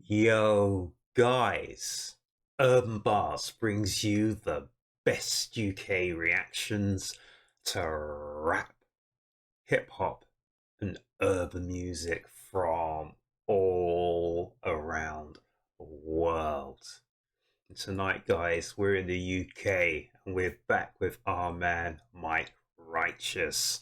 Yo, guys, Urb'n Barz brings you the best UK reactions to rap, hip hop, and urban music from all around the world. And tonight, guys, we're in the UK and we're back with our man Mike Righteous.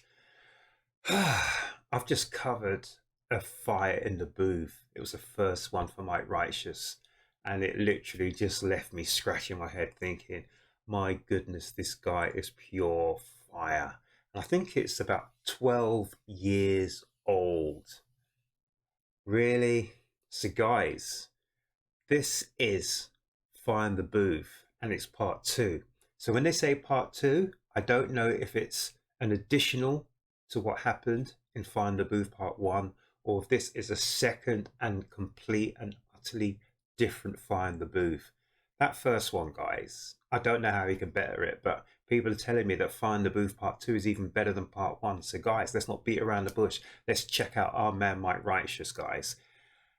I've just covered a fire in the booth. It was the first one for Mike Righteous, and it literally just left me scratching my head thinking, my goodness, this guy is pure fire. And I think it's about 12 years old. Really? So guys, this is Fire in the Booth and it's part two. So when they say part two, I don't know if it's an additional to what happened in Fire in the Booth part one, or if this is a second and complete and utterly different Fire in the Booth. That first one, guys, I don't know how he can better it, but people are telling me that Fire in the Booth part two is even better than part one. So guys, let's not beat around the bush. Let's check out our man Mike Righteous, guys.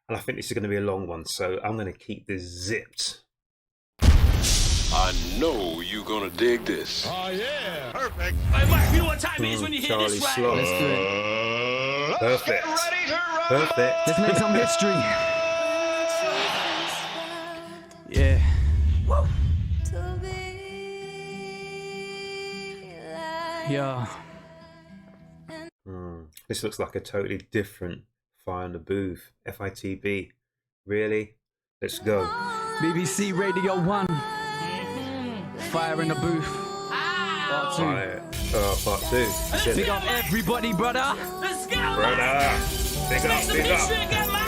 And I think this is going to be a long one, so I'm going to keep this zipped. I know you're gonna dig this. Oh yeah, perfect. Hey, Mike, you know what time it is when you hear Charlie this right? Sloth. Let's do it. Perfect. Perfect. Let's make some history. Yeah. Woo. Yeah. This looks like a totally different Fire in the Booth. FITB. Really? Let's go. BBC Radio 1. Fire in the Booth. Part 2. Part two. Big up everybody, brother. Let's go, Brother. Big up, big up.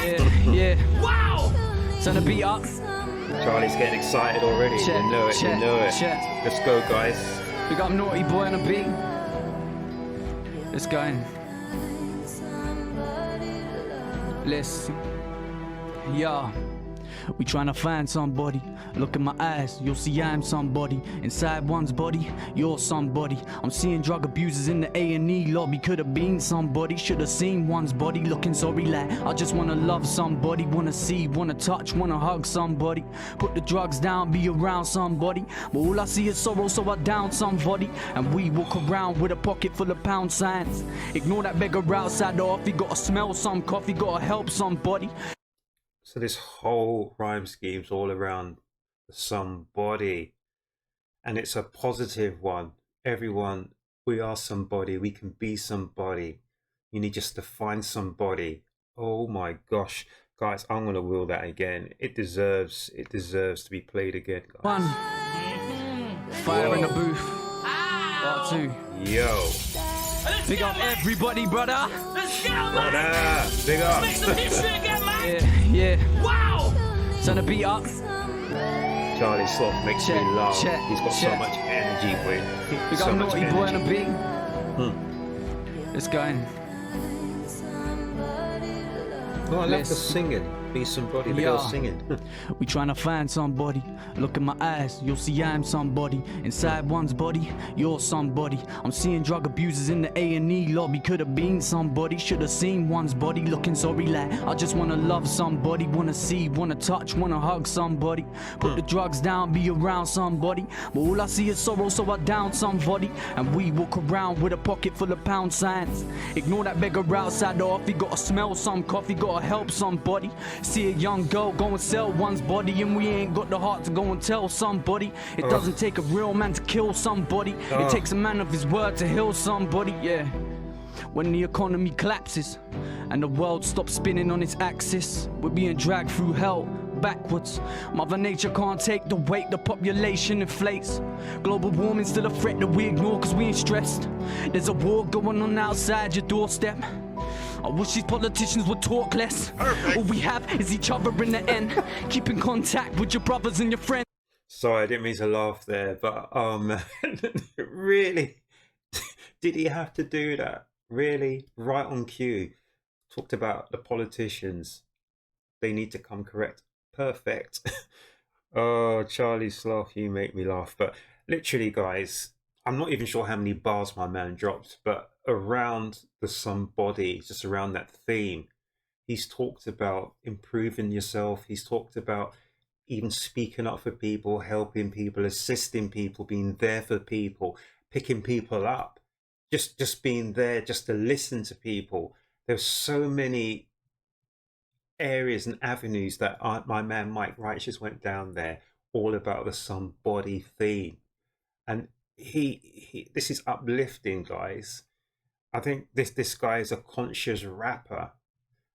Yeah, yeah. Wow. Turn the beat up. Charlie's getting excited already. Check, You know it, check, you know it. check. Let's go, guys. Big up Naughty Boy on the beat. Let's go in. Listen. Yeah. We tryna find somebody. Look in my eyes, you'll see I'm somebody. Inside one's body, you're somebody. I'm seeing drug abusers in the A&E lobby. Could've been somebody, should've seen one's body. Looking sorry like, I just wanna love somebody. Wanna see, wanna touch, wanna hug somebody. Put the drugs down, be around somebody. But all I see is sorrow, so I down somebody. And we walk around with a pocket full of pound signs. Ignore that beggar outside the off. You gotta smell some coffee, gotta help somebody. So this whole rhyme scheme's all around somebody, and it's a positive one. Everyone, we are somebody, we can be somebody. You need just to find somebody. Oh my gosh, guys, I'm gonna will that again. It deserves to be played again, guys. One. Fire in the Booth. Part 2. Yo. Big up everybody, brother. Let's go, Brother, big up. Yeah, yeah. Wow. Turn the beat up. Charlie Sloth makes me laugh. He's got so much energy for it. Big So up much Naughty Boy on the energy. beat. Let's go in. Oh, I love the singing. Be somebody. The girl singing. We tryna find somebody. Look in my eyes, you'll see I'm somebody. Inside one's body, you're somebody. I'm seeing drug abusers in the A&E lobby. Could've been somebody, should've seen one's body. Looking sorry like, I just wanna love somebody. Wanna see, wanna touch, wanna hug somebody. Put the drugs down, be around somebody. But all I see is sorrow, so I down somebody. And we walk around with a pocket full of pound signs. Ignore that beggar outside the off. You gotta smell some coffee, gotta help somebody. See a young girl go and sell one's body, and we ain't got the heart to go and tell somebody. It doesn't take a real man to kill somebody. It takes a man of his word to heal somebody, yeah. When the economy collapses and the world stops spinning on its axis, we're being dragged through hell backwards. Mother Nature can't take the weight, the population inflates. Global warming's still a threat that we ignore cause we ain't stressed. There's a war going on outside your doorstep. I wish these politicians would talk less. All we have is each other in the end. Keep in contact with your brothers and your friends. Sorry, I didn't mean to laugh there, but oh man, really? Did he have to do that? Really? Right on cue. Talked about the politicians. They need to come correct. Perfect. Oh, Charlie Sloth, you make me laugh. But literally, guys, I'm not even sure how many bars my man dropped, but around the somebody, just around that theme, He's talked about improving yourself. He's talked about even speaking up for people, helping people, assisting people, being there for people, picking people up, just being there, just to listen to people. There's so many areas and avenues that my man Mike Righteous went down there, all about the somebody theme. And he this is uplifting, guys. I think this guy is a conscious rapper.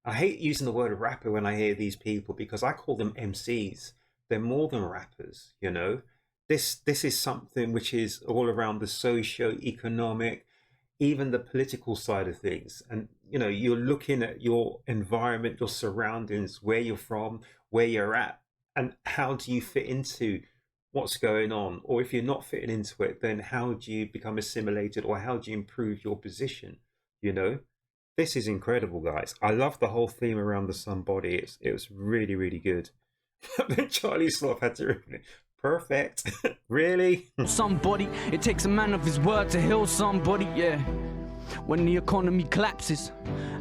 I hate using the word rapper when I hear these people because I call them MCs. They're more than rappers, you know. This is something which is all around the socio-economic, even the political side of things. And you know, you're looking at your environment, your surroundings, where you're from, where you're at, and how do you fit into what's going on? Or if you're not fitting into it, then how do you become assimilated, or how do you improve your position? You know, this is incredible, guys. I love the whole theme around the somebody. It was really, really good. Then Charlie Sloth had to repeat, perfect. Really? Somebody, it takes a man of his word to heal somebody, yeah. When the economy collapses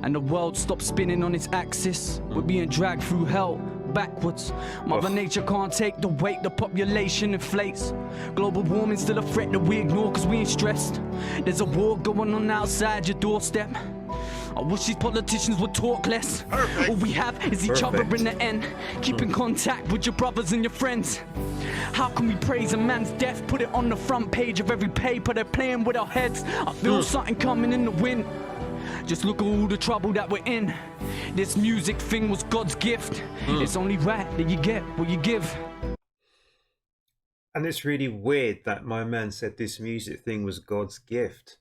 and the world stops spinning on its axis, we're being dragged through hell backwards. Mother Nature can't take the weight, the population inflates. Global warming's still a threat that we ignore cause we ain't stressed. There's a war going on outside your doorstep. I wish these politicians would talk less. All we have is each other in the end. Keep in contact with your brothers and your friends. How can we praise a man's death? Put it on the front page of every paper. They're playing with our heads. I feel something coming in the wind. Just look at all the trouble that we're in. This music thing was God's gift. It's only right that you get what you give. And it's really weird that my man said this music thing was God's gift.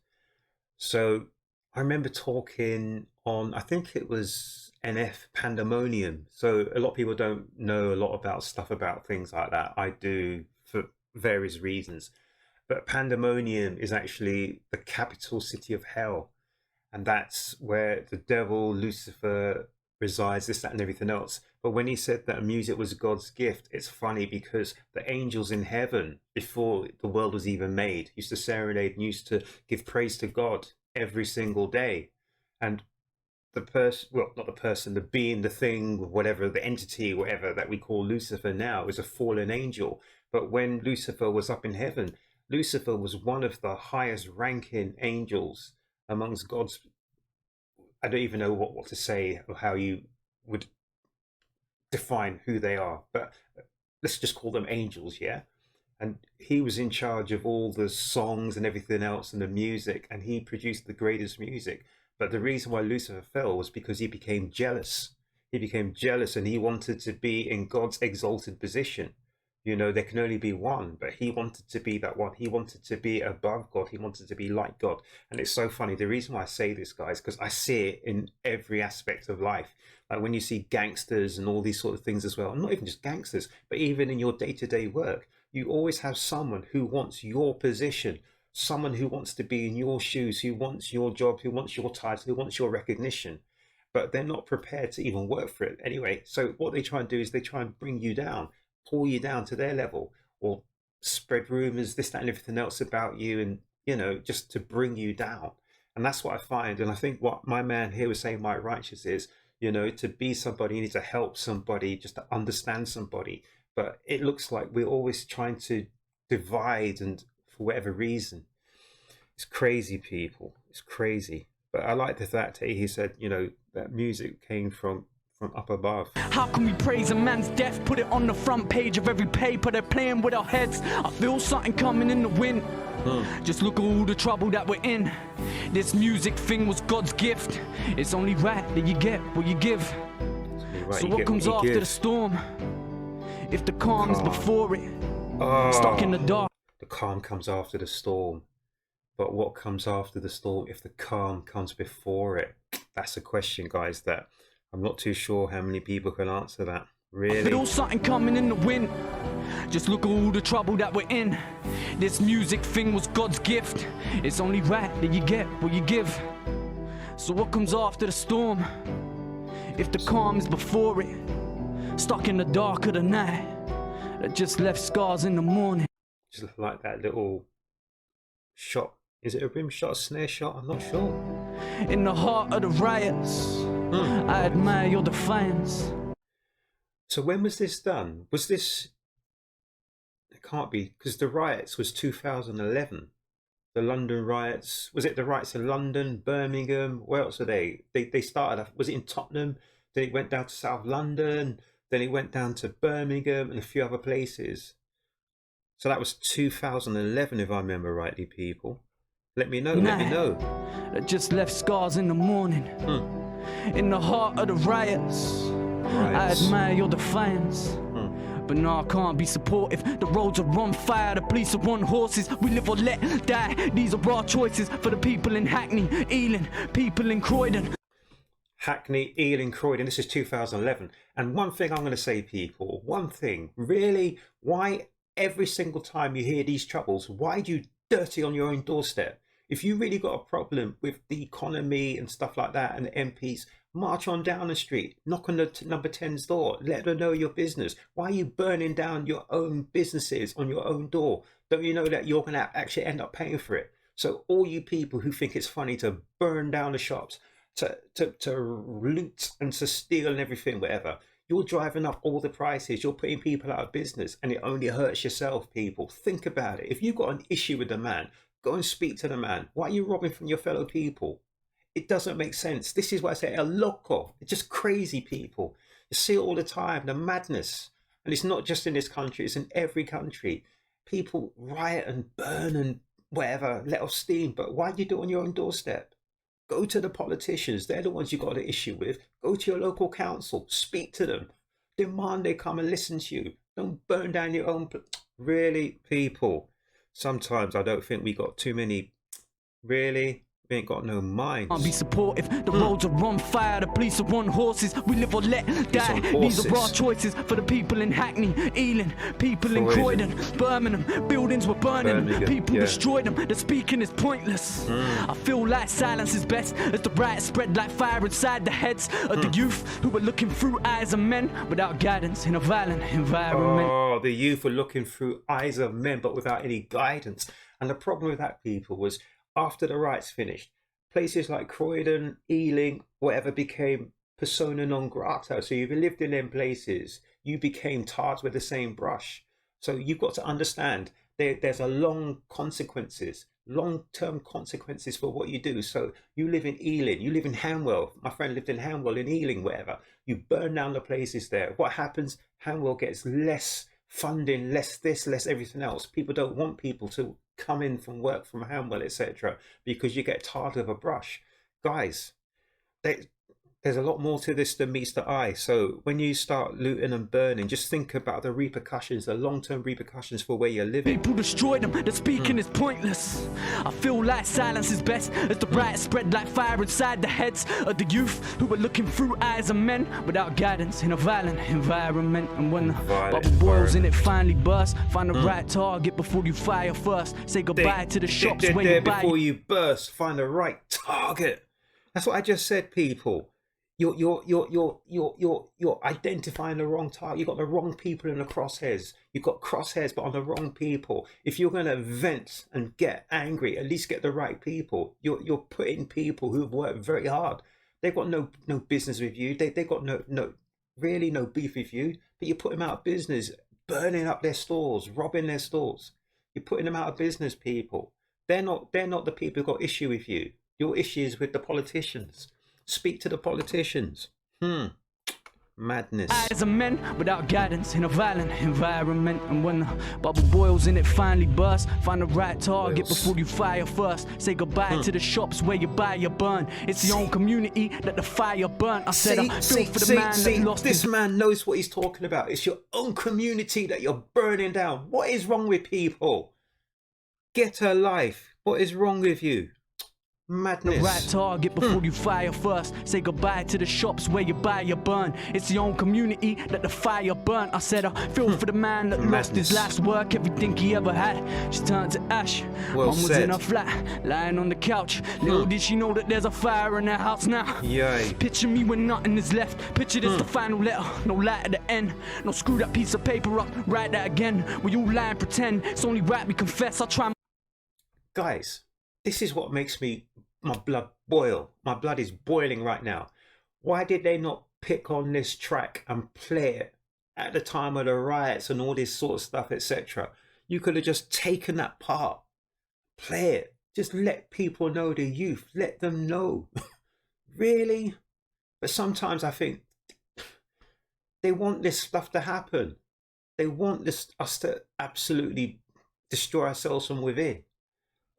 So I remember talking on, I think it was NF Pandemonium. So a lot of people don't know a lot about stuff about things like that. I do for various reasons. But Pandemonium is actually the capital city of hell. And that's where the devil, Lucifer, resides, this, that, and everything else. But when he said that music was God's gift, it's funny because the angels in heaven, before the world was even made, used to serenade and used to give praise to God every single day. And the person, well, not the person, the being, the thing, whatever, the entity, whatever that we call Lucifer now is a fallen angel. But when Lucifer was up in heaven, Lucifer was one of the highest ranking angels amongst God's, I don't even know what to say or how you would define who they are, but let's just call them angels, yeah? And he was in charge of all the songs and everything else and the music, and he produced the greatest music. But the reason why Lucifer fell was because he became jealous. He became jealous and he wanted to be in God's exalted position. You know, there can only be one, but he wanted to be that one. He wanted to be above God. He wanted to be like God. And it's so funny. The reason why I say this, guys, because I see it in every aspect of life. Like when you see gangsters and all these sort of things as well, not even just gangsters, but even in your day-to-day work, you always have someone who wants your position, someone who wants to be in your shoes, who wants your job, who wants your title, who wants your recognition, but they're not prepared to even work for it anyway. So what they try and do is they try and bring you down, pull you down to their level, or spread rumors, this, that, and everything else about you, and you know, just to bring you down. And that's what I find. And I think what my man here was saying, Mike Righteous, is, you know, to be somebody, you need to help somebody, just to understand somebody. But it looks like we're always trying to divide, and for whatever reason, it's crazy, people. It's crazy. But I like the fact that he said, you know, that music came from up above. How can we praise a man's death? Put it on the front page of every paper. They're playing with our heads. I feel something coming in the wind. Just look at all the trouble that we're in. This music thing was God's gift. It's only right that you get what you give. Right, So what comes after the storm? If the calm is before it, stuck in the dark. The calm comes after the storm. But what comes after the storm if the calm comes before it? That's a question, guys, that I'm not too sure how many people can answer that. Really? Feel something coming in the wind. Just look at all the trouble that we're in. This music thing was God's gift. It's only right that you get what you give. So what comes after the storm? If the calm is before it, stuck in the dark of the night, that just left scars in the morning. Just like that little shot. Is it a rim shot, a snare shot? I'm not sure. In the heart of the riots, I admire your defiance. So when was this done? Was this? It can't be, because the riots was 2011. The London riots. Was it the riots in London, Birmingham? Where else are they? They started. Was it in Tottenham? Then it went down to South London. Then it went down to Birmingham and a few other places. So that was 2011, if I remember rightly, people. Let me know, let me know. That just left scars in the morning. In the heart of the riots. I admire your defiance. But no, I can't be supportive. The roads are on fire, the police are on horses. We live or let die. These are our choices for the people in Hackney, Ealing, people in Croydon. Hackney, Ealing, Croydon. This is 2011. And one thing I'm going to say, people, one thing, really, why every single time you hear these troubles, why do you dirty on your own doorstep? If you really got a problem with the economy and stuff like that and the MPs, march on down the street, knock on the number 10's door, let them know your business. Why are you burning down your own businesses on your own door? Don't you know that you're going to actually end up paying for it? So all you people who think it's funny to burn down the shops, to loot and to steal and everything, whatever, you're driving up all the prices, you're putting people out of business, and it only hurts yourself, people. Think about it. If you've got an issue with the man, go and speak to the man. Why are you robbing from your fellow people? It doesn't make sense. This is why I say a loco. It's just crazy, people. You see it all the time, the madness. And it's not just in this country, it's in every country. People riot and burn and whatever, let off steam. But why do you do it on your own doorstep? Go to the politicians. They're the ones you got an issue with. Go to your local council. Speak to them. Demand they come and listen to you. Don't burn down your own... Really, people. Sometimes I don't think we got too many... Really? We ain't got no minds. I'll be supportive. The roads are on fire. The police are on horses. We live or let die. These are our choices for the people in Hackney, Ealing, people in Croydon, Birmingham. Buildings were burning. People destroyed them. The speaking is pointless. I feel like silence is best as the riots spread like fire inside the heads of the youth who were looking through eyes of men without guidance in a violent environment. Oh, the youth were looking through eyes of men but without any guidance. And the problem with that, people, was after the riots finished, places like Croydon, Ealing, whatever, became persona non grata. So if you lived in them places, you became tarred with the same brush. So you've got to understand there's a long-term consequences for what you do. So you live in Ealing, you live in Hanwell. My friend lived in Hanwell, in Ealing, whatever. You burn down the places there. What happens? Hanwell gets less funding, less this, less everything else. People don't want people to come in from work from Hanwell, etc., because you get tarred with a brush. Guys, there's a lot more to this than meets the eye. So when you start looting and burning, just think about the repercussions, the long-term repercussions for where you're living. People destroyed them. The speaking is pointless. I feel like silence is best as the riots spread like fire inside the heads of the youth who were looking through eyes of men without guidance in a violent environment. And when the bubble boils and it finally bursts, find the right target before you fire first. Say goodbye to the shops where you buy. Before you burst, find the right target. That's what I just said, people. You're identifying the wrong target. You've got the wrong people in the crosshairs. You've got crosshairs, but on the wrong people. If you're going to vent and get angry, at least get the right people. You're putting people who've worked very hard. They've got no business with you. They got no beef with you. But you put them out of business, burning up their stores, robbing their stores. You're putting them out of business, people. They're not the people who've got issue with you. Your issue is with the politicians. Speak to the politicians. Madness. As a men without guidance in a violent environment. And when the bubble boils and it finally bursts, find the right target before you fire first. Say goodbye to the shops where you buy your burn. It's your own community that the fire burnt. I said I feel for the man that lost this man knows what he's talking about. It's your own community that you're burning down. What is wrong with people? Get a life. What is wrong with you? Madness. The right target before you fire first. Say goodbye to the shops where you buy your burn. It's your own community that the fire burnt. I said I feel for the man that lost his last work, everything he ever had just turned to ash. Well Mom was in her flat, lying on the couch. Little did she know that there's a fire in her house now. Yay. Picture me when nothing is left. Picture this the final letter, no light at the end. No screw that piece of paper up, write that again. We all lie and pretend, it's only right we confess. I try. Guys, this is what makes my blood boil. My blood is boiling right now. Why did they not pick on this track and play it at the time of the riots and all this sort of stuff, etc.? You could have just taken that part, play it, just let people know, the youth, let them know. Really? But sometimes I think they want this stuff to happen. They want us to absolutely destroy ourselves from within.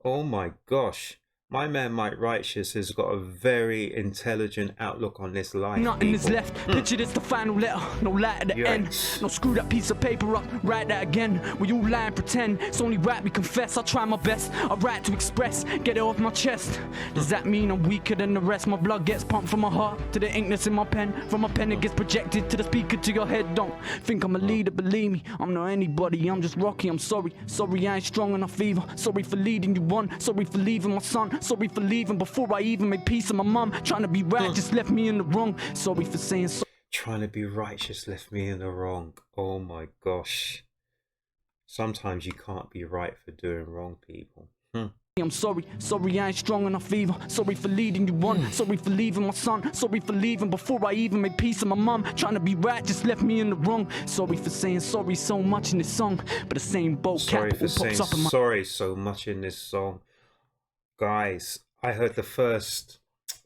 Oh my gosh. My man Mike Righteous has got a very intelligent outlook on this life. Nothing is left. Picture this, the final letter. No light at the end. No, screw that piece of paper up. Write that again. We all lie and pretend. It's only right we confess. I try my best. I write to express. Get it off my chest. Does that mean I'm weaker than the rest? My blood gets pumped from my heart to the ink that's in my pen. From my pen it gets projected to the speaker, to your head. Don't think I'm a leader, believe me. I'm not anybody. I'm just Rocky. I'm sorry. Sorry I ain't strong enough either. Sorry for leading you on. Sorry for leaving my son. Sorry for leaving before I even made peace with my mum. Trying to be right just left me in the wrong. Sorry for saying so. Trying to be righteous left me in the wrong. Oh my gosh. Sometimes you can't be right for doing wrong, people. I'm sorry, sorry I ain't strong enough either. Sorry for leading you on. Sorry for leaving my son. Sorry for leaving before I even made peace with my mum. Trying to be right just left me in the wrong. Sorry for saying sorry so much in this song, but the same boat Sorry for saying pops up in my sorry so much in this song. Guys, I heard the first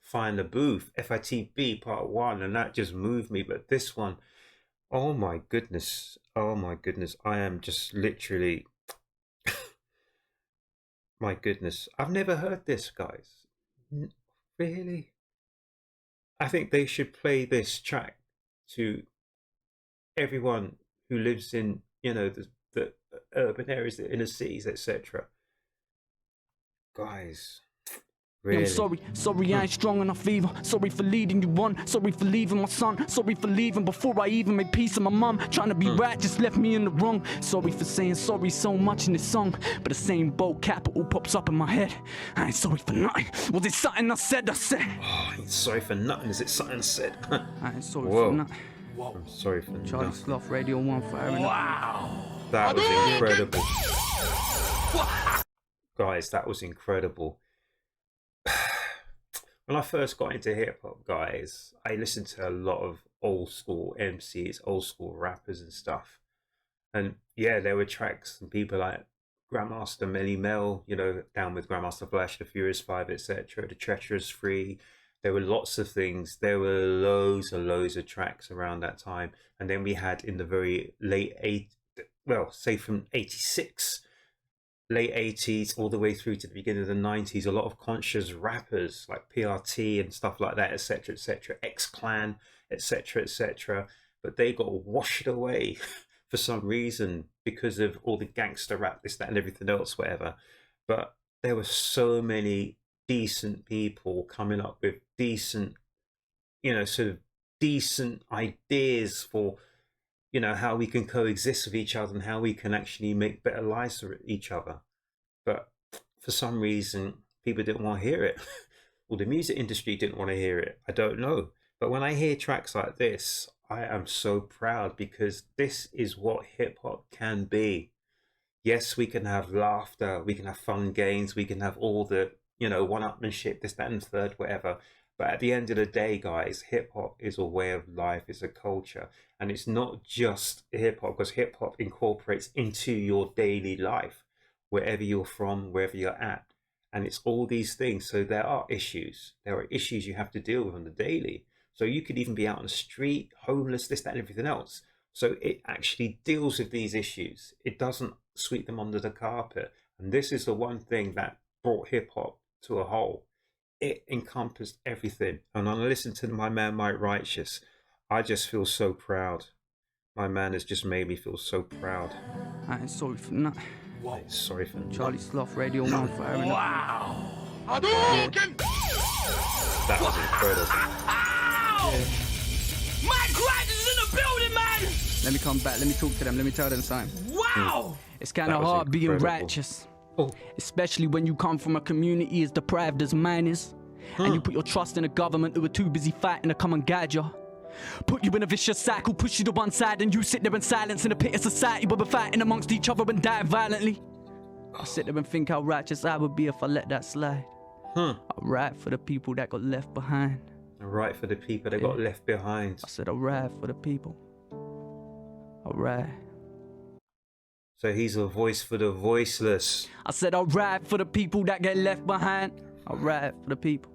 Find the Booth, FITB part 1, and that just moved me. But this one, oh my goodness. Oh my goodness. I am just literally, my goodness. I've never heard this, guys. Really? I think they should play this track to everyone who lives in, the urban areas, the inner cities, etc. Guys, really? I'm sorry I ain't strong enough either. Sorry for leading you on. Sorry for leaving my son. Sorry for leaving before I even made peace with my mum. Trying to be right just left me in the wrong. Sorry for saying sorry so much in this song, but the same bold capital pops up in my head. I ain't sorry for nothing. Was it something I said? Oh, I ain't sorry for nothing. Is it something I said? I ain't sorry for nothing. I'm sorry for Charlie nothing. Sloth, Radio 1 for Aaron. Wow. That was incredible. Guys, that was incredible. When I first got into hip hop, guys, I listened to a lot of old school MCs, old school rappers and stuff. And yeah, there were tracks and people like Grandmaster Melly Mel, down with Grandmaster Flash, the Furious Five, etc., the Treacherous Three. There were lots of things. There were loads of tracks around that time. And then we had in the very say from 86, late 80s all the way through to the beginning of the 90s, a lot of conscious rappers like PRT and stuff like that, etc., X-Clan, etc., but they got washed away for some reason because of all the gangster rap, this, that, and everything else, whatever. But there were so many decent people coming up with decent, sort of decent ideas for how we can coexist with each other and how we can actually make better lives for each other. But for some reason, people didn't want to hear it. Well, the music industry didn't want to hear it. I don't know. But when I hear tracks like this, I am so proud, because this is what hip hop can be. Yes, we can have laughter, we can have fun games, we can have all the, one-upmanship, this, that, and the third, whatever. But at the end of the day, guys, hip hop is a way of life, it's a culture. And it's not just hip hop, because hip hop incorporates into your daily life, wherever you're from, wherever you're at. And it's all these things. So there are issues. There are issues you have to deal with on the daily. So you could even be out on the street, homeless, this, that, and everything else. So it actually deals with these issues. It doesn't sweep them under the carpet. And this is the one thing that brought hip hop to a whole. It encompassed everything. And when I listen to my man Mike Righteous, I just feel so proud. My man has just made me feel so proud. I ain't sorry for nothing. Sorry for Charlie Sloth, Radio 1 for Aaron. Wow. That was incredible. Mike Righteous is in the building, man! Let me come back, let me talk to them, let me tell them something. Wow! It's kind of hard being righteous. Especially when you come from a community as deprived as mine is. And you put your trust in a government who are too busy fighting to come and guide you. Put you in a vicious cycle, push you to one side, and you sit there in silence in a pit of society where we're fighting amongst each other and dying violently. I sit there and think how righteous I would be if I let that slide. I'll write for the people that got left behind. Right for the people that got left behind. I said, alright for the people. Alright. So he's a voice for the voiceless. I said, alright for the people that get left behind. Alright for the people.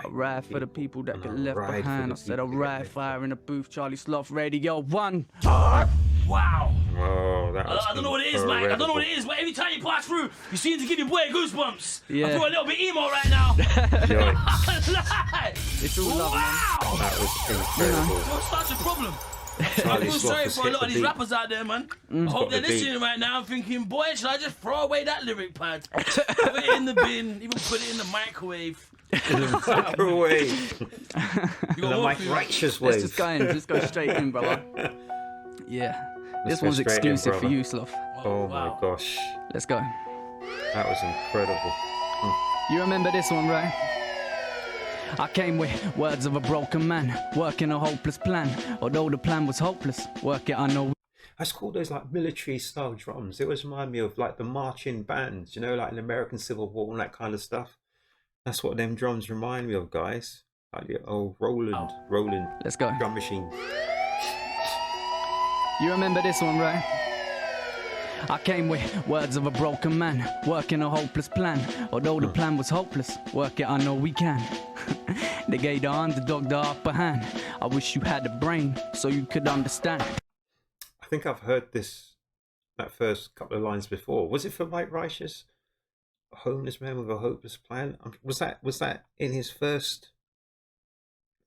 Alright for the people that get left behind. I said, alright, fire in the booth, Charlie Sloth Radio 1. Wow. Oh, that was I don't know what it is, mate. I don't know what it is, but every time you pass through, you seem to give your boy goosebumps. Yeah. I feel a little bit emo right now. It's all love, man. Wow. That was incredible. What's such a problem? I Charlie feel Sloth sorry has for a hit lot the of these beat. rappers out there, man. I hope they're got the beat. listening right now and thinking, boy, should I just throw away that lyric pad? Put it in the bin, even put it in the microwave. Microwave. You The got Mike more Righteous Let's wave. just go in. Just go straight in, brother. Yeah. This go one's straight in, exclusive for brother. you, Sloth. Oh wow. my gosh. Let's go. That was incredible. You remember this one, right? I came with words of a broken man, working a hopeless plan. Although the plan was hopeless, work it I know. That's called those like military style drums. It always remind me of like the marching bands, you know, like in American Civil War and that kind of stuff. That's what them drums remind me of, guys. Like the old Roland Let's go. drum machine. You remember this one, right? I came with words of a broken man, working a hopeless plan. Although the plan was hopeless, work it I know we can. They gave the underdog the upper hand. I wish you had a brain so you could understand. I think I've heard that first couple of lines before. Was it for Mike Righteous? A homeless man with a hopeless plan? Was that in his first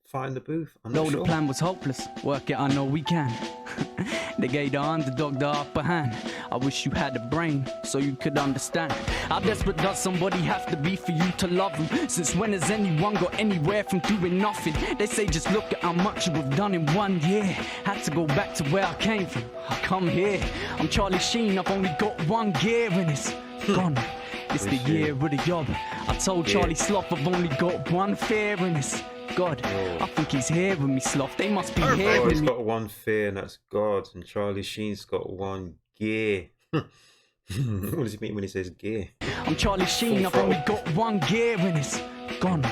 Find the Booth? I'm not Though sure. the plan was hopeless, work it I know we can. They gave the underdog the upper hand. I wish you had a brain so you could understand. How desperate does somebody have to be for you to love them? Since when has anyone got anywhere from doing nothing? They say just look at how much you've done in 1 year. Had to go back to where I came from. I come here. I'm Charlie Sheen, I've only got one gear and it's gone. It's the year of the job. I told Charlie Sloth I've only got one fear and it's God. I think he's hearing me, Sloth. They must be Oh, hearing he's me. got one fear, and that's God. And Charlie Sheen's got one gear. What does he mean when he says gear? I'm Charlie Sheen, I've only got one gear and it's gone.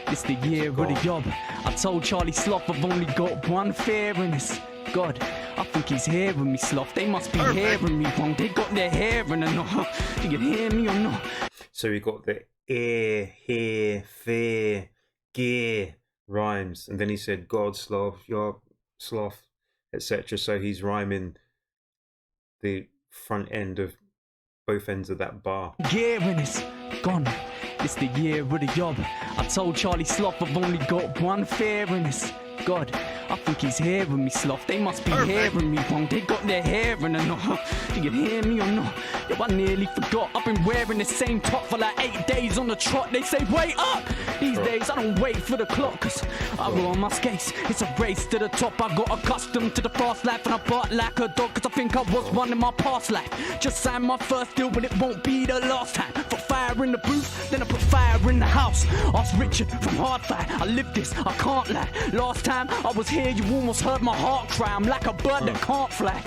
It's the year of the job. I told Charlie Sloth I've only got one fear and it's God. I think he's hearing me, Sloth. They must be hearing me wrong. They got their hair in a knot. You can hear me or not? So we got the ear, hear, fear, gear rhymes, and then he said God, sloth, your sloth, etc. So he's rhyming the front end of both ends of that bar. Gear and it's gone. It's the year of the job. I told Charlie Sloth I've only got one fear and it's God. I think he's hearing me, Sloth. They must be hearing me wrong. They got their hair in a knot. You can hear me or not? Yo, I nearly forgot. I've been wearing the same top for like 8 days on the trot. They say wait up. These days I don't wait for the clock, cause I roll on my skates. It's a race to the top. I got accustomed to the fast life and I bark like a dog, cause I think I was one in my past life. Just signed my first deal, but it won't be the last time. Put fire in the booth, then I put fire in the house. Ask Richard from Hardfire. I live this, I can't lie. Last time I was here, you almost heard my heart cry. I'm like a bird that can't fly.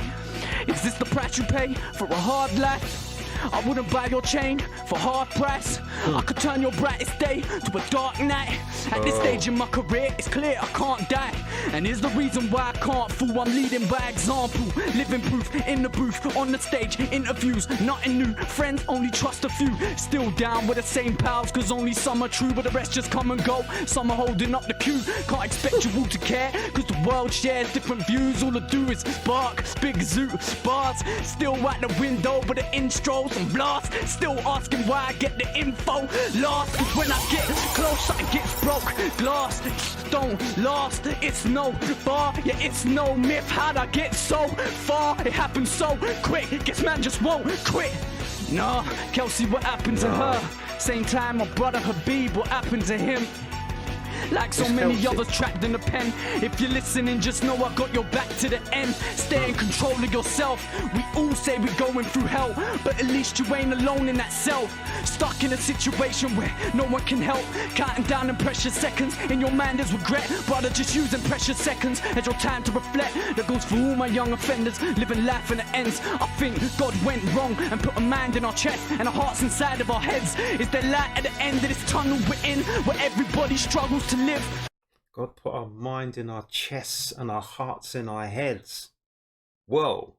Is this the price you pay for a hard life? I wouldn't buy your chain for half price. I could turn your brightest day to a dark night. At this stage in my career, it's clear I can't die. And here's the reason why I can't fool. I'm leading by example, living proof in the booth, on the stage, interviews, nothing new. Friends only trust a few. Still down with the same pals, cause only some are true, but the rest just come and go. Some are holding up the queue. Can't expect you all to care, cause the world shares different views. All I do is bark, big zoot, bars. Still at the window, but the intros and blast. Still asking why I get the info last. Cause when I get close, something gets broke. Glass don't last. It's no bar, yeah, it's no myth. How'd I get so far? It happened so quick. Guess man just won't quit. Nah, Kelsey, what happened to her? Same time, my brother Habib, what happened to him? Like so many others trapped in the pen. If you're listening, just know I got your back to the end. Stay in control of yourself. We all say we're going through hell, but at least you ain't alone in that cell. Stuck in a situation where no one can help. Counting down in precious seconds. In your mind there's regret. Brother, just using precious seconds as your time to reflect. That goes for all my young offenders living life and it ends. I think God went wrong and put a mind in our chest and our hearts inside of our heads. Is there light at the end of this tunnel we're in, where everybody struggles to live. God put our mind in our chests and our hearts in our heads. Whoa.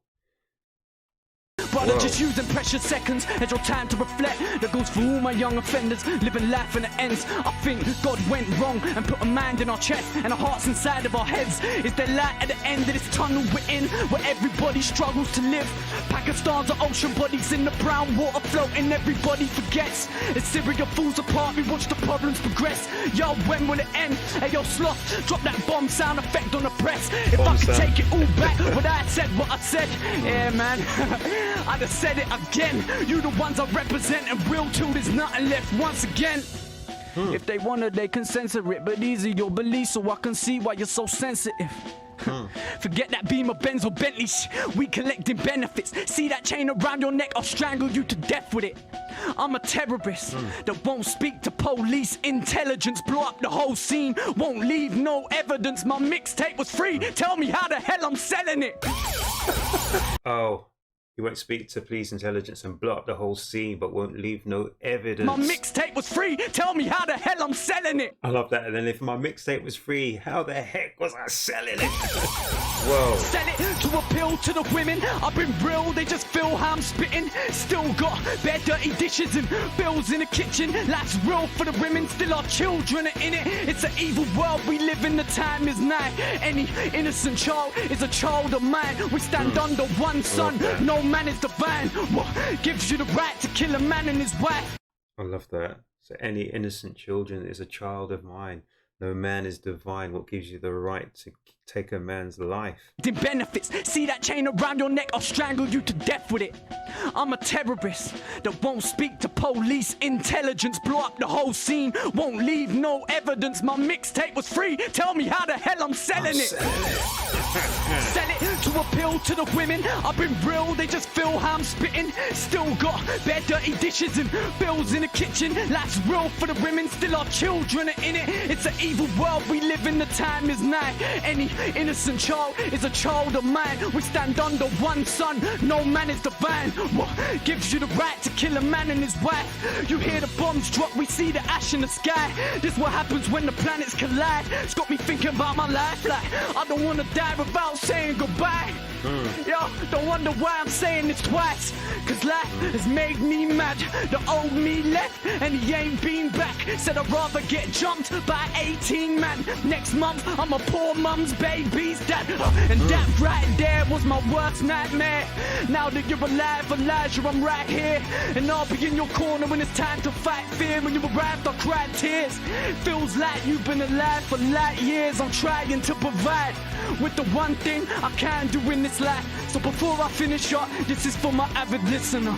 But I'm just using precious seconds as your time to reflect. That goes for all my young offenders living life and it ends. I think God went wrong and put a mind in our chest and our hearts inside of our heads. Is there light at the end of this tunnel we're in, where everybody struggles to live? Pakistan's are ocean bodies in the brown water floating. Everybody forgets. As Syria falls apart, we watch the problems progress. Yo, when will it end? Hey, yo, Sloth, drop that bomb sound effect on the press. If Bomb I could sound. take it all back, what I said, what I said. Yeah, man. I'd have said it again. You the ones I represent, and real till there's nothing left once again. If they wanted, they can censor it, but these are your beliefs, so I can see why you're so sensitive. Forget that Beamer, Benz or Bentley we collecting benefits. See that chain around your neck, I'll strangle you to death with it. I'm a terrorist that won't speak to police. Intelligence, blow up the whole scene, won't leave no evidence. My mixtape was free, tell me how the hell I'm selling it. Oh, you won't speak to police intelligence and blow up the whole scene, but won't leave no evidence. My mixtape was free, tell me how the hell I'm selling it. I love that. And then if my mixtape was free, how the heck was I selling it? Whoa. Sell it to appeal to the women. I've been real, they just feel how I'm spitting. Still got bare dirty dishes and bills in the kitchen. Life's real for the women, still our children are in it. It's an evil world we live in, the time is nigh. Any innocent child is a child of mine. We stand under one sun, no man is divine. What gives you the right to kill a man and his wife? I love that. So any innocent children is a child of mine. No man is divine. What gives you the right to take a man's life? The benefits. See that chain around your neck, I'll strangle you to death with it. I'm a terrorist that won't speak to police. Intelligence, blow up the whole scene, won't leave no evidence. My mixtape was free, tell me how the hell I'm selling it. Sell it to appeal to the women. I've been real, they just feel how I'm spitting. Still got bare dirty dishes and bills in the kitchen. Life's real for the women, still our children are in it. It's an evil world we live in, the time is nigh. Any innocent child is a child of mine. We stand under one sun, no man is divine. What gives you the right to kill a man and his wife? You hear the bombs drop, we see the ash in the sky. This what happens when the planets collide. It's got me thinking about my life, like I don't wanna die without saying goodbye. Yo, don't wonder why I'm saying this twice, cause life has made me mad. The old me left and he ain't been back. Said I'd rather get jumped by 18 man. Next month I'm a poor mum's baby's dad. And that right there was my worst nightmare. Now that you're alive, Elijah, I'm right here. And I'll be in your corner when it's time to fight fear. When you arrived I cried tears. Feels like you've been alive for light years. I'm trying to provide with the one thing I can do in this life. So before I finish up, this is for my avid listener.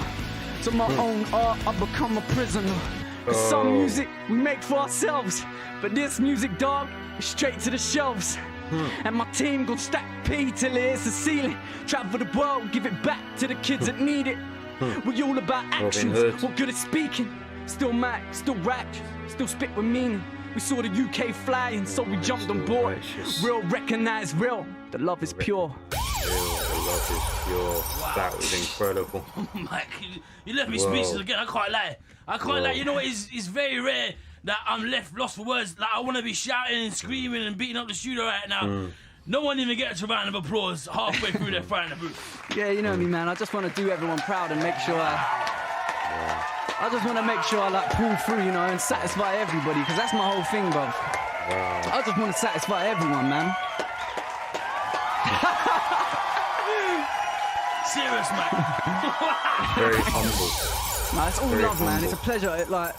To my own art, I become a prisoner. Cause some music we make for ourselves, but this music, dog, is straight to the shelves. And my team gon' stack P till it hits the ceiling. Travel the world, give it back to the kids that need it. We all about actions, we're good at speaking. Still mad, still righteous, still spit with meaning. We saw the UK flying, so we jumped on board. Real, recognize real, the love is pure. The love is pure. Wow. That was incredible. Mike, you left me speechless again. I can't lie. I can't lie. You know what? It's very rare that I'm left lost for words. Like, I want to be shouting and screaming and beating up the studio right now. No one even gets a round of applause halfway through their fight in the booth. Yeah, you know me, man. I just want to do everyone proud and make sure I just want to make sure I like pull through, you know, and satisfy everybody, because that's my whole thing, bro. Wow. I just want to satisfy everyone, man. Serious, man. Very humble. Nah, it's all Very love, man. humble. It's a pleasure. Like,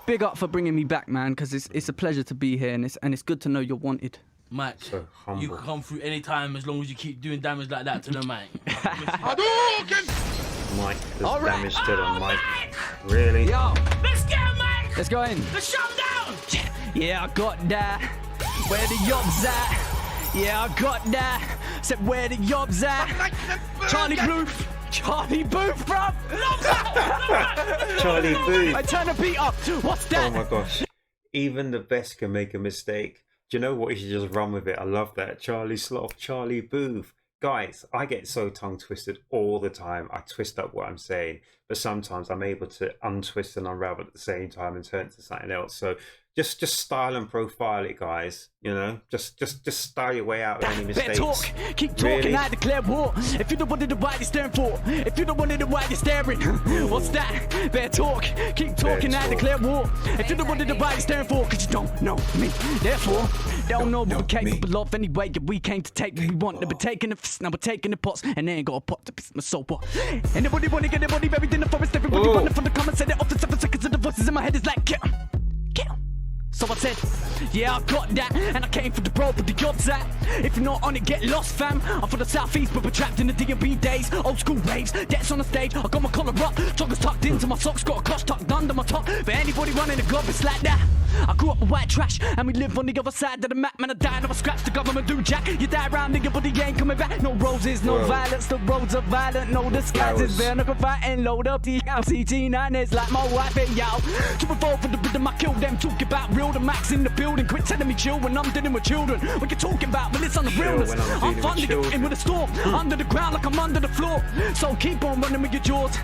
big up for bringing me back, man, because it's a pleasure to be here, and it's good to know you're wanted. Mike, So humble. you can come through any time as long as you keep doing damage like that to the mic. Mike does All right. damage to the Oh, mic. Mike! Really? Yo, Let's get him, Mike! let's go in. Let's shut him down! Yeah, I got that. Where the yobs at? Yeah, I got that. Said where the yobs at? Charlie Booth. Charlie Booth, bruv. Charlie Booth. I turn the beat up. What's that? Oh my gosh. Even the best can make a mistake. Do you know what? You should just run with it. I love that. Charlie Sloth, Charlie Booth. Guys, I get so tongue twisted all the time. I twist up what I'm saying, but sometimes I'm able to untwist and unravel at the same time and turn it to something else. So Just style and profile it, guys. You know, just style your way out of any Better mistakes. talk, keep talking, Really? I declare war. If you don't want it, then why you staring for? If you don't want it, then why you staring? What's that? Better talk, keep talking, I talk. declare war. If you don't want it, then why you staring for? Cause you don't know me. Therefore, don't know what we're capable of anyway. Yeah, we came to take what we want. Now we're taking the fists, now we're taking the pots, and they ain't got a pot to piss my soul. What? Anybody wanna get anybody buried in the forest? Everybody running from the comments, said it off the 7 seconds, and the voices in my head is like, get 'em, get 'em. So I said, yeah, I got that, and I came for the bro, but the odds at. If you're not on it, get lost, fam. I'm from the southeast, but we're trapped in the D&B days. Old school raves, debts on the stage. I got my collar up, joggers tucked into my socks, got a clutch tucked under my top. But anybody running the globe, it's like that. I grew up with white trash, and we live on the other side of the map. Man, I died of a scratch, the government do jack. You die round, nigga, but you ain't coming back. No roses, no violence, the roads are violent. No disguises, bear knuckle fighting. Load up the LCT9s like my wife, hey, yo. To revolve for the rhythm, I kill them. Talk about real, the max in the building. Quit telling me chill when I'm dealing with children. What you talking about? Well, it's on the realness. I'm fun to get in with a storm. Under the ground like I'm under the floor. So keep on running with your jaws.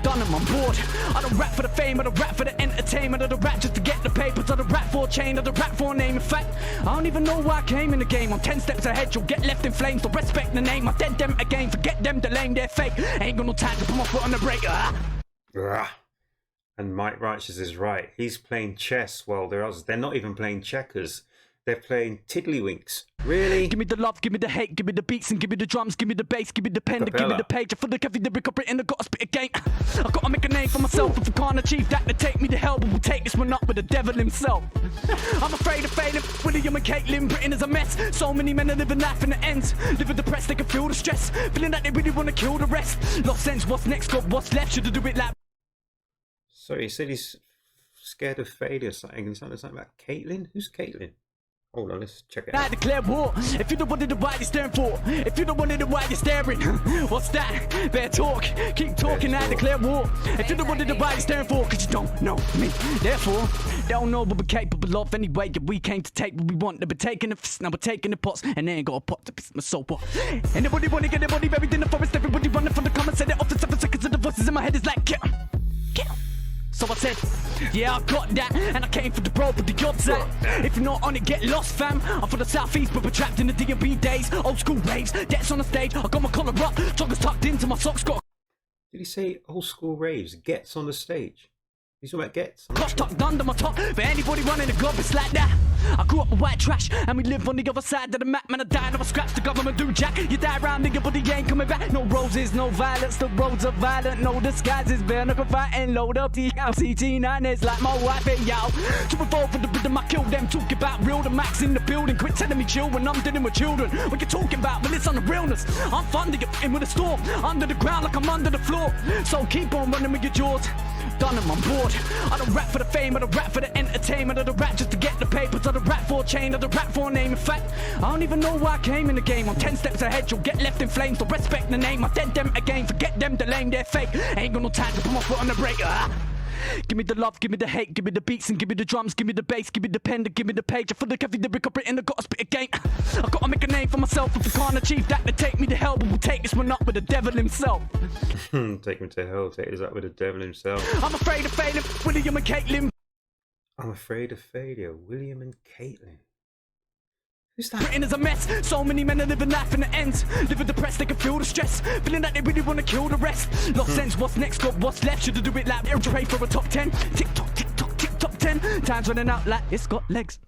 Done them, I'm bored. I don't rap for the fame, I don't rap for the entertainment. I don't rap just to get the papers. I don't rap for a chain, I don't rap for a name. In fact, I don't even know why I came in the game. I'm 10 steps ahead, you'll get left in flames. So respect the name, I dead them again. Forget them, delaying their fake. Ain't got no time to put my foot on the brake. And Mike Righteous is right. He's playing chess while they're not even playing checkers. They're playing tiddlywinks. Really? Give me the love, give me the hate, give me the beats and give me the drums, give me the bass, give me the pen, give me the page. I feel like every lyric I've written, I gotta spit again. I gotta make a name for myself. If I can't achieve that, then take me to hell. But we'll take this one up with the devil himself. I'm afraid of failing. William and Caitlin, Britain is a mess. So many men are living life in the ends. Living depressed, they can feel the stress. Feeling like they really wanna kill the rest. Lost sense, what's next, got what's left. Should I do it like... So he said he's scared of failure. Something about Caitlin? Who's Caitlin? Hold on, let's check it I out. declare war. If you don't want it, then why you staring for? If you don't want it, then why you staring? What's that? Better talk, keep talking. I declare war. If you don't want it, then why you staring for? Cause you don't know me. Therefore, don't know what we're capable of anyway. Yeah, we came to take what we want. Now we're taking the fists, now we're taking the pots, and they ain't got a pot to piss my soul. What? Anybody wanna get anybody buried in the forest? Everybody running from the comments, said it off the 7 seconds, and the voices in my head is like, get 'em, get 'em. So I said, yeah, I got that, and I came for the bro, but the odds at. If you're not on it, get lost, fam. I'm from the southeast, but we're trapped in the D&B days. Old school raves, debts on the stage. I got my collar up, joggers tucked into my socks, got Did he say old school raves? Gets on the stage? He's talking about Gets. clutch tucked under my top. But anybody running the globe, it's like that. I grew up with white trash, and we live on the other side of the map. Man, I died of a scratch, the government do jack. You die round, nigga, but you ain't coming back. No roses, no violence, the roads are violent. No disguises, bear knuckle fighting. Load up the LCT9s like my wife, hey, yo. To revolve for the rhythm, I kill them. Talk about real, the max in the building. Quit telling me chill when I'm dealing with children. What you talking about? Well, it's on the realness. I'm fun to get in with a storm. Under the ground like I'm under the floor. So keep on running with your jaws. Done them, I'm bored. I don't rap for the fame, I don't rap for the entertainment. I don't rap just to get the papers. I don't rap for a chain, I don't rap for a name. In fact, I don't even know why I came in the game. I'm 10 steps ahead, you'll get left in flames. So respect the name, I dead them again. Forget them, delaying their fake. Ain't got no time to put my foot on the brake. Give me the love, give me the hate, give me the beats and give me the drums, give me the bass, give me the pen, give me the page. I feel like every lyric I've written, I gotta spit again. I gotta make a name for myself. If I can't achieve that, then take me to hell. But we'll take this one up with the devil himself. Take him to hell. Take us up with the devil himself. I'm afraid of failing. William and Caitlin. I'm afraid of failure. William and Caitlin. Who's that? Britain is a mess. So many men are living life in the ends. Living depressed, they can feel the stress. Feeling like they really wanna kill the rest. Lost sense, what's next, got what's left. Should I do it like pray for a top 10? Tick tock, tick tock, tick top 10. Time's running out like it's got legs.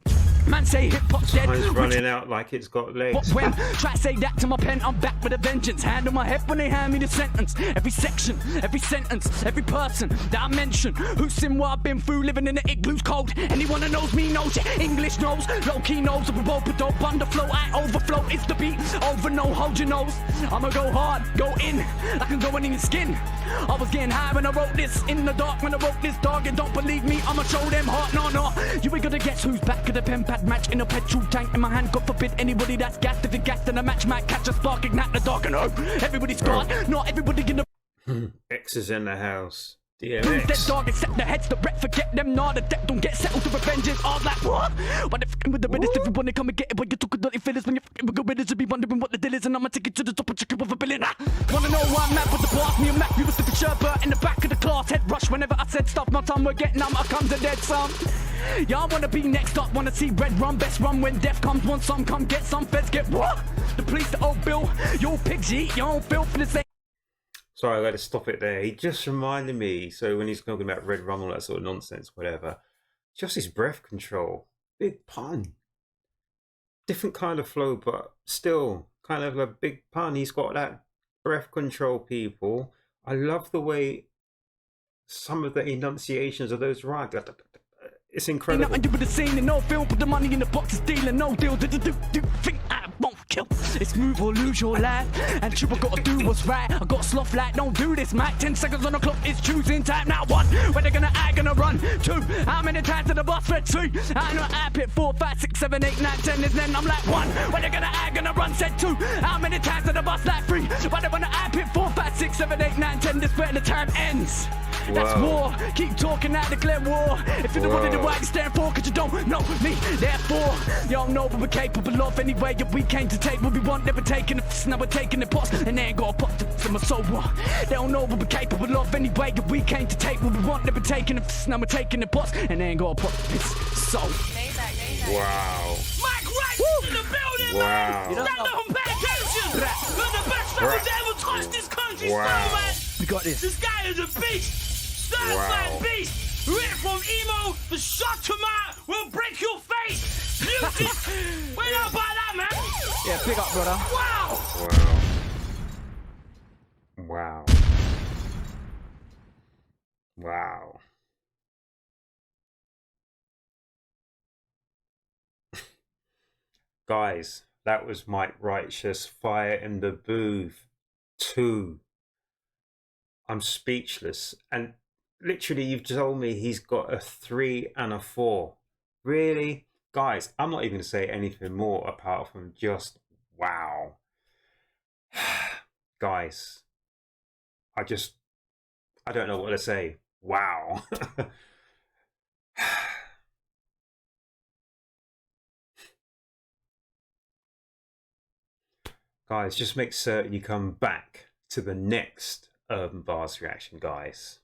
Man say hip hop's dead. Time's running out like it's got legs. What when? Try to say that to my pen, I'm back with a vengeance. Hand on my head when they hand me the sentence. Every section, every sentence, every person that I mention. Who's seen what I've been through, living in the igloos cold. Anyone that knows me knows, yeah, English knows. Low key knows, if we both put dope underflow, I overflow. It's the beat, over no, hold your nose. I'ma go hard, go in, like I'm going in your skin. I was getting high when I wrote this, in the dark when I wrote this, dog. And don't believe me, I'ma show them heart, no. You ain't gonna guess who's back at the pen pad match in a petrol tank in my hand. God forbid anybody that's gassed. If you're gassed in a match might catch a spark, ignite the dark. And everybody's gone, not everybody in the X is in the house. Who's that DMX. dog and set the heads to wreck, forget them, nah, the debt don't get settled to revenges. I was like, what? Why they fucking with the realest? If you wanna come and get it, when you took a dirty feelings, when you fucking with gorillas, you'll be wondering what the deal is, and I'ma take it to the top and check it with a billion. Wanna know why I'm mad with the boss, me and Mac, we was slipping Sherbert in the back of the class head rush whenever I said stuff. My tongue were getting numb, I come to dead some. Yeah, I wanna be next up, wanna see red run, best run when death comes. Want some, come get some, feds get what? The police, the old bill, your pigs, you eat your own filth, and the same. Sorry, I got to stop it there. He just reminded me. So when he's talking about red rum, all that sort of nonsense, whatever, just his breath control, big pun, different kind of flow, but still kind of a big pun. He's got that breath control, people. I love the way some of the enunciations of those rhymes. It's incredible. Nothing to do with the scene and no film, put the money in the box and stealing, no deal. Do think I won't kill. It's move or lose your life, and true I gotta do what's right. I got sloth like, don't do this, Mac. 10 seconds on the clock, it's choosing time. Now 1, where they gonna act, gonna run. 2, how many times did the bus read 3? I know I pit 4, 5, 6, 7, 8, 9, 10, and then I'm like 1, where they gonna act, gonna run. Said 2, how many times did the bus like 3? Why they wanna act pit 4, 5, 6, 7, 8, 9, 10, this where the time ends. That's war, keep talking, I declare war. If you're the one in the right, you stand for, cause you don't know me. Therefore, you don't know what we're capable of anyway. If we came to take what we want, never taking it, now we're taking it pots, and they ain't gonna put to my soul. They don't know what we're capable of anyway. If we came to take what we want, never taking it, now we're taking it pots, and they ain't gonna put this soul. Wow. Mike Rice in the building, Wow. man! Stand up and pay attention! You're the best rappers that ever touched this country, Wow. still, man! We got this. This guy is a beast! Wow. Certified beast! Ripped from emo, the shot to my will break your face! Music! Wait up by that, man! Yeah, big up, brother. Wow! Wow. Wow. Wow. Guys, that was Mike Righteous, Fire in the Booth 2. I'm speechless. And literally, you've told me he's got a 3 and a 4. Really? Guys, I'm not even going to say anything more apart from just wow. Guys, I don't know what to say. Wow. Guys, just make certain you come back to the next Urb'n Barz reaction, guys.